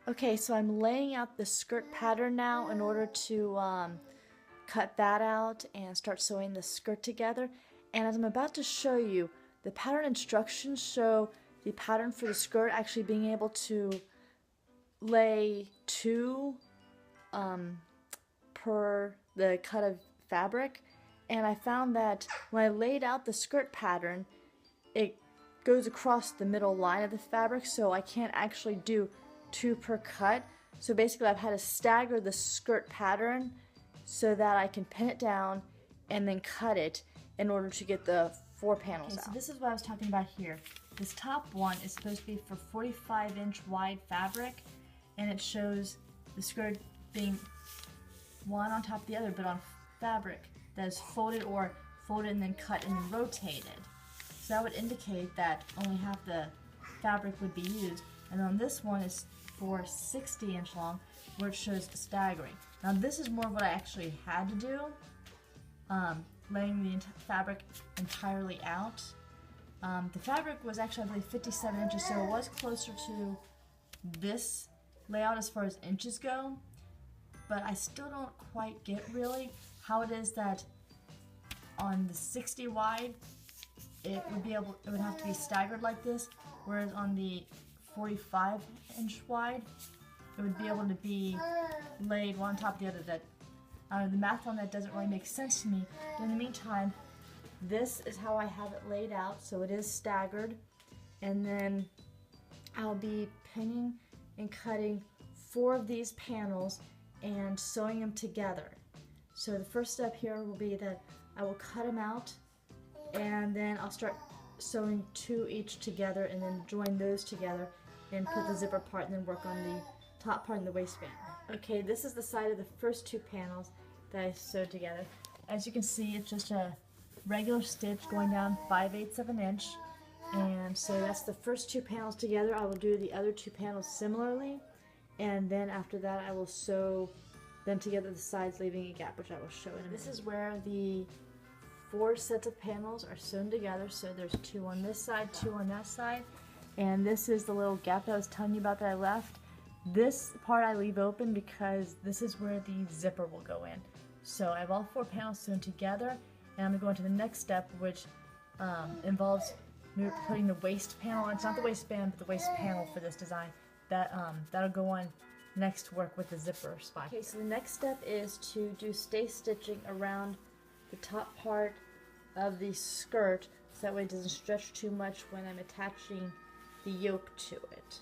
Okay, so I'm laying out the skirt pattern now in order to cut that out and start sewing the skirt together. And as I'm about to show you, the pattern instructions show the pattern for the skirt actually being able to lay two per the cut of fabric. And I found that when I laid out the skirt pattern, it goes across the middle line of the fabric, so I can't actually do two per cut. So basically I've had to stagger the skirt pattern so that I can pin it down and then cut it in order to get the 4 panels out. So this is what I was talking about here. This top one is supposed to be for 45-inch wide fabric, and it shows the skirt being one on top of the other, but on fabric that is folded and then cut and then rotated. So that would indicate that only half the fabric would be used. And on this one is for 60-inch long, where it shows staggering. Now this is more of what I actually had to do, laying the fabric entirely out. The fabric was actually, I believe, 57 inches, so it was closer to this layout as far as inches go, but I still don't quite get really how it is that on the 60 wide, it would have to be staggered like this, whereas on the 45-inch wide, it would be able to be laid one on top of the other. That the math on that doesn't really make sense to me. But in the meantime, this is how I have it laid out, so it is staggered, and then I'll be pinning and cutting 4 of these panels and sewing them together. So the first step here will be that I will cut them out, and then I'll start sewing 2 each together and then join those together and put the zipper part and then work on the top part and the waistband. Okay, this is the side of the first 2 panels that I sewed together. As you can see, it's just a regular stitch going down 5/8 of an inch, and so that's the first 2 panels together. I will do the other 2 panels similarly, and then after that I will sew them together the sides, leaving a gap, which I will show in a minute. This is where the 4 sets of panels are sewn together, so there's 2 on this side, 2 on that side, and this is the little gap that I was telling you about that I left. This part I leave open because this is where the zipper will go in. So I have all 4 panels sewn together, and I'm going to go into the next step, which involves putting the waist panel on. It's not the waistband, but the waist panel for this design. That'll go on next to work with the zipper spot. Okay, so the next step is to do stay stitching around the top part of the skirt, so that way it doesn't stretch too much when I'm attaching the yoke to it,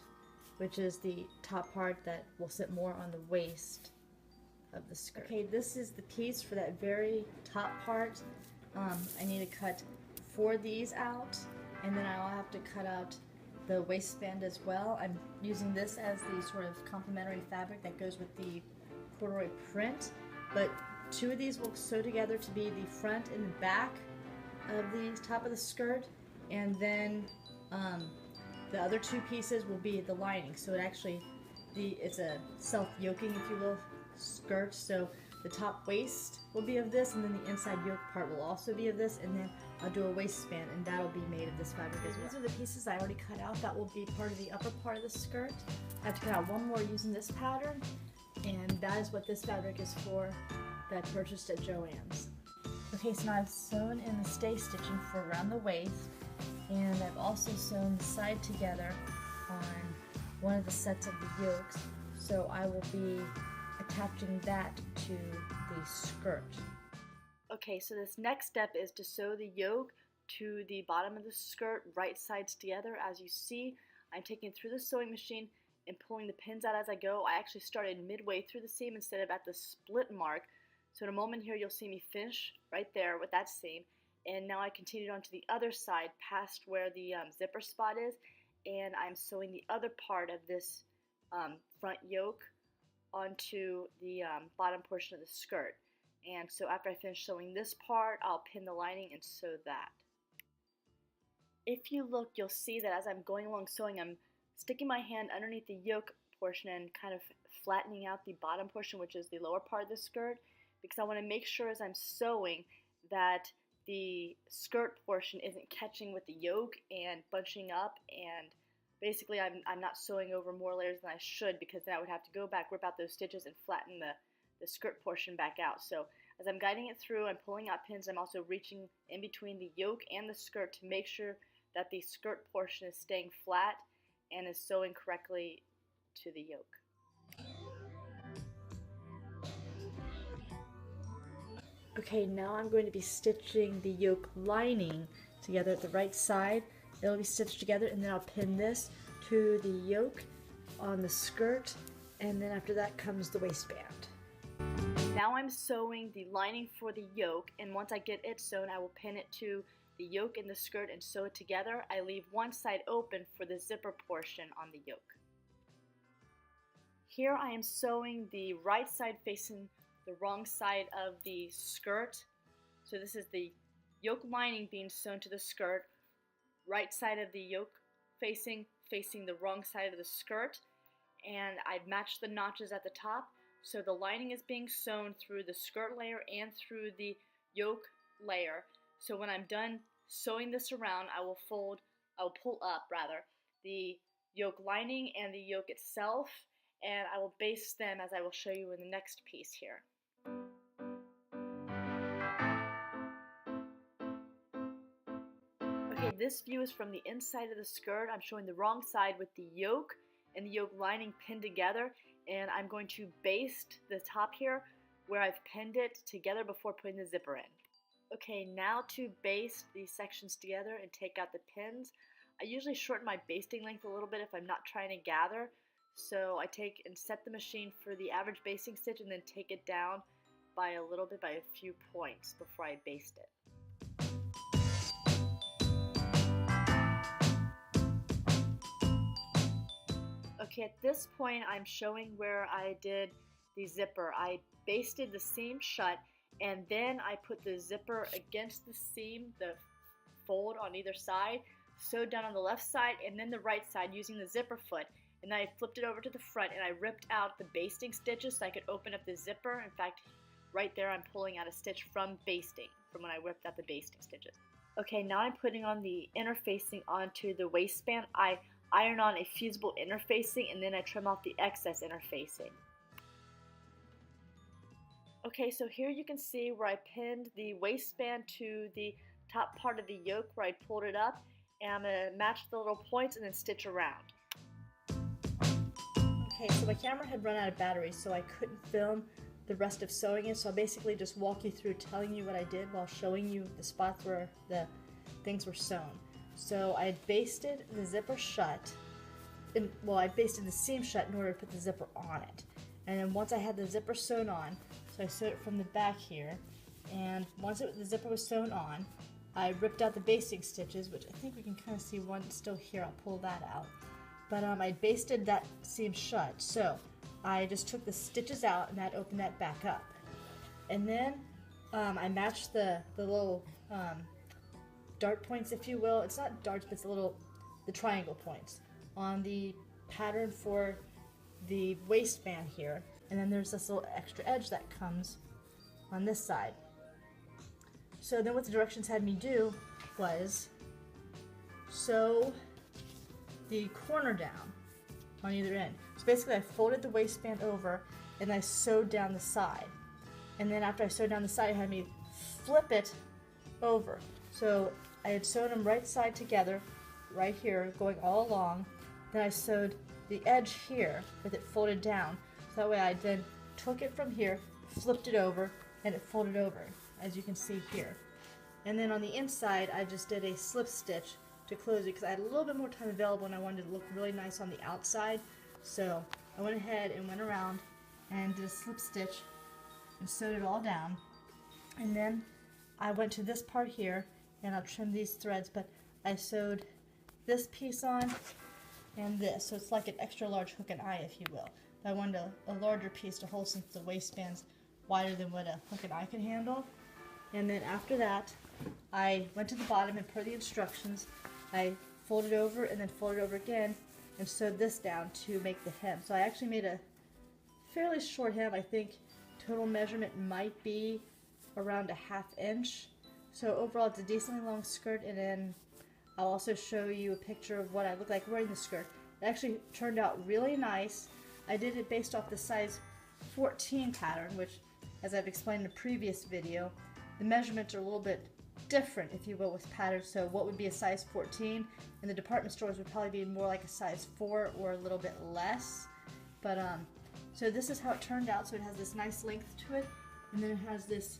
which is the top part that will sit more on the waist of the skirt. Okay, this is the piece for that very top part. I need to cut 4 of these out, and then I'll have to cut out the waistband as well. I'm using this as the sort of complementary fabric that goes with the corduroy print, but 2 of these will sew together to be the front and the back of the top of the skirt, and then the other 2 pieces will be the lining. So it's a self-yoking, if you will, skirt. So the top waist will be of this, and then the inside yoke part will also be of this, and then I'll do a waistband, and that'll be made of this fabric as well. These are the pieces I already cut out. That will be part of the upper part of the skirt. I have to cut out 1 more using this pattern, and that is what this fabric is for that I purchased at Joann's. Okay, so now I've sewn in the stay stitching for around the waist, and I've also sewn the side together on one of the sets of the yokes, so I will be attaching that to the skirt. Okay, so this next step is to sew the yoke to the bottom of the skirt, right sides together. As you see, I'm taking it through the sewing machine and pulling the pins out as I go. I actually started midway through the seam instead of at the split mark. So in a moment here, you'll see me finish right there with that seam. And now I continued on to the other side past where the zipper spot is, and I'm sewing the other part of this front yoke onto the bottom portion of the skirt. And so after I finish sewing this part, I'll pin the lining and sew that. If you look, you'll see that as I'm going along sewing, I'm sticking my hand underneath the yoke portion and kind of flattening out the bottom portion, which is the lower part of the skirt, because I want to make sure as I'm sewing that the skirt portion isn't catching with the yoke and bunching up and basically I'm not sewing over more layers than I should, because then I would have to go back, rip out those stitches, and flatten the skirt portion back out. So as I'm guiding it through, I'm pulling out pins. I'm also reaching in between the yoke and the skirt to make sure that the skirt portion is staying flat and is sewing correctly to the yoke. Okay, now I'm going to be stitching the yoke lining together at the right side. It'll be stitched together, and then I'll pin this to the yoke on the skirt, and then after that comes the waistband. Now I'm sewing the lining for the yoke, and once I get it sewn, I will pin it to the yoke and the skirt and sew it together. I leave one side open for the zipper portion on the yoke. Here I am sewing the right side facing the wrong side of the skirt. So this is the yoke lining being sewn to the skirt, right side of the yoke facing the wrong side of the skirt, and I've matched the notches at the top. So the lining is being sewn through the skirt layer and through the yoke layer. So when I'm done sewing this around, I will pull up the yoke lining and the yoke itself, and I will baste them, as I will show you in the next piece here. Okay, this view is from the inside of the skirt. I'm showing the wrong side with the yoke and the yoke lining pinned together, and I'm going to baste the top here where I've pinned it together before putting the zipper in. Okay, now to baste these sections together and take out the pins. I usually shorten my basting length a little bit if I'm not trying to gather. So I take and set the machine for the average basting stitch, and then take it down by a little bit, by a few points, before I baste it. Okay, at this point I'm showing where I did the zipper. I basted the seam shut, and then I put the zipper against the seam, the fold on either side, sewed down on the left side and then the right side using the zipper foot, and then I flipped it over to the front and I ripped out the basting stitches so I could open up the zipper. In fact, right there I'm pulling out a stitch from basting, from when I ripped out the basting stitches. Okay, now I'm putting on the interfacing onto the waistband. I iron on a fusible interfacing, and then I trim off the excess interfacing. Okay, so here you can see where I pinned the waistband to the top part of the yoke where I pulled it up, and I'm going to match the little points and then stitch around. Okay, so my camera had run out of batteries, so I couldn't film the rest of sewing it, so I'll basically just walk you through telling you what I did while showing you the spots where the things were sewn. So I had basted the zipper shut, I basted the seam shut in order to put the zipper on it. And then once I had the zipper sewn on, so I sewed it from the back here, and once the zipper was sewn on, I ripped out the basting stitches, which I think we can kind of see one still here. I'll pull that out. But I basted that seam shut, so I just took the stitches out and that opened that back up. And then I matched the little dart points, if you will. It's not darts, but it's the triangle points on the pattern for the waistband here. And then there's this little extra edge that comes on this side. So then what the directions had me do was sew the corner down on either end. So basically I folded the waistband over and I sewed down the side. And then after I sewed down the side, it had me flip it over. So I had sewn them right side together, right here, going all along. Then I sewed the edge here with it folded down. So that way I then took it from here, flipped it over, and it folded over, as you can see here. And then on the inside, I just did a slip stitch to close it because I had a little bit more time available and I wanted it to look really nice on the outside. So I went ahead and went around and did a slip stitch and sewed it all down. And then I went to this part here, and I'll trim these threads, but I sewed this piece on and this, so it's like an extra large hook and eye, if you will. But I wanted a larger piece to hold since the waistband's wider than what a hook and eye could handle. And then after that, I went to the bottom and per the instructions, I folded over and then folded over again and sewed this down to make the hem. So I actually made a fairly short hem. I think total measurement might be around a 1/2 inch. So overall it's a decently long skirt, and then I'll also show you a picture of what I look like wearing the skirt. It actually turned out really nice. I did it based off the size 14 pattern, which, as I've explained in a previous video, the measurements are a little bit different, if you will, with patterns. So what would be a size 14 in the department stores would probably be more like a size 4 or a little bit less. But so this is how it turned out. So it has this nice length to it, and then it has this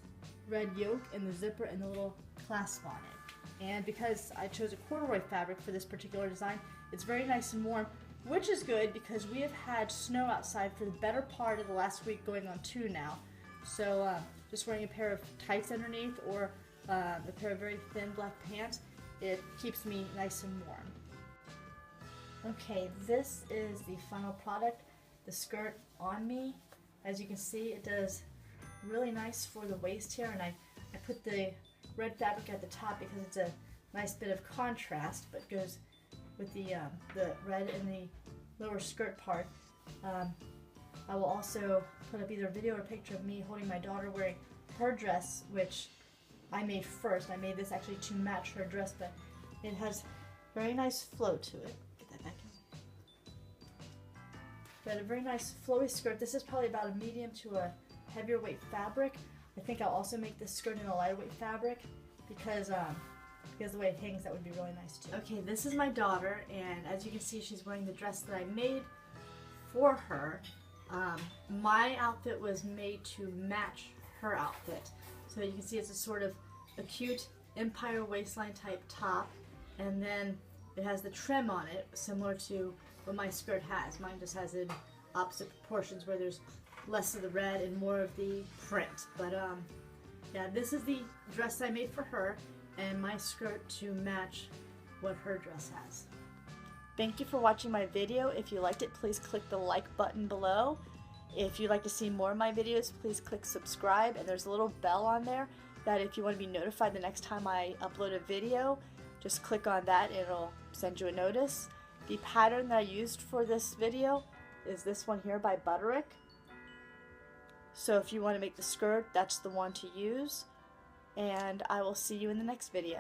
red yoke and the zipper and the little clasp on it. And because I chose a corduroy fabric for this particular design, it's very nice and warm, which is good because we have had snow outside for the better part of the last week, going on 2 now. So just wearing a pair of tights underneath or a pair of very thin black pants, it keeps me nice and warm. Okay, this is the final product, the skirt on me. As you can see, it does really nice for the waist here, and I put the red fabric at the top because it's a nice bit of contrast, but goes with the red in the lower skirt part. I will also put up either a video or a picture of me holding my daughter wearing her dress, which I made first. I made this actually to match her dress, but it has very nice flow to it. Get that back in. Got a very nice flowy skirt. This is probably about a medium to a heavier weight fabric. I think I'll also make this skirt in a lighter weight fabric because the way it hangs, that would be really nice too. Okay, this is my daughter, and as you can see, she's wearing the dress that I made for her. My outfit was made to match her outfit. So you can see it's a sort of a cute empire waistline type top, and then it has the trim on it similar to what my skirt has. Mine just has in opposite proportions where there's less of the red and more of the print. But yeah, this is the dress I made for her, and my skirt to match what her dress has. Thank you for watching my video. If you liked it, please click the like button below. If you'd like to see more of my videos, please click subscribe, and there's a little bell on there that if you want to be notified the next time I upload a video, just click on that and it'll send you a notice. The pattern that I used for this video is this one here by Butterick. So if you want to make the skirt, that's the one to use, and I will see you in the next video.